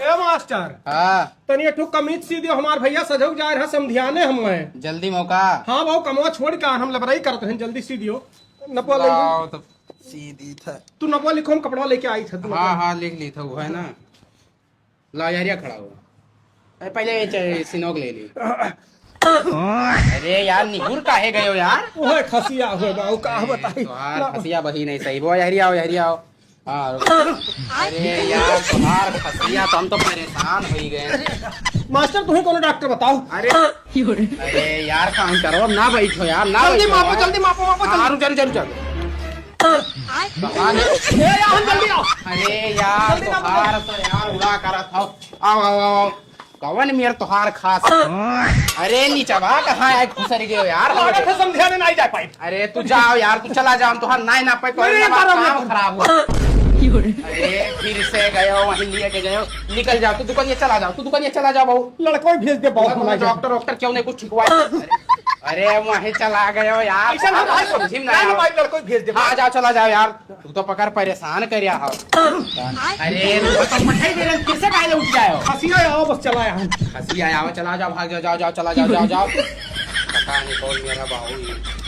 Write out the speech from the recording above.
ए master हाँ तनी एक ठो कमीज सी दियो, हमार भैया सजग जाए रहा समझियाने हमें। जल्दी मौका हाँ भाऊ कमवा छोड़ के हम लबराई करते हैं, जल्दी सी दियो। नपवा ले लाओ तो सीधी था। तू, नपवा लिखो, हम कपड़ा लेके आई था। हाँ हाँ लिख ली था वो है ना। ला यारिया खड़ा हुआ। अरे पहले सिनोक ले ली। अरे यार निहुर काहे गए हो यार। ओए खसिया हो बाऊ का बताई। तुम्हार खसिया बही नहीं सही वो यारी आओ यारी आओ। हाँ अरे यार तुम्हार खसिया तो हम तो परेशान हो ही गए। मास्टर तुम्हें कौन डॉक्टर बताओ। अरे यार काम करो ना बैठो यार ना जल्दी बैठो मापो यार। जल्दी मापो मापो हाँ, रुक जल्दी जल्दी जल्दी। ए यार हम जल्दी आओ। अरे यार तुम्हार तो यार उड़ा कर था। आओ आओ आओ कवन मेर तुहार खास। अरे नीचवा कहाँ आए खुसर गए हो यार। लागत है समझियाने नहीं जा पाई। अरे तू जाओ यार तू चला जाओ तुहार नाई ना पाए तो नहीं, काम खराब हुआ। अरे फिर से गए हो वहीं लिए के गए हो। निकल जाओ तू दुकान चला जाओ तू दुकान चला जाओ बहू। लड़कों भेज दे बहुत डॉक्टर डॉक्टर क्यों नहीं कुछ ठिकवा। अरे वहीं चला गए हो यार। लड़कों भेज दे। हाँ जाओ चला जाओ यार तू तो पकड़ परेशान कर रहा हो। अरे तू तो मिठाई दे रहे फिर से काहे उठ जाए हो। खसिया आओ बस चला यहाँ। हंसी आया चला जाओ भाग जाओ जाओ जाओ चला जाओ जाओ जाओ। पता नहीं कौन मेरा बाबू।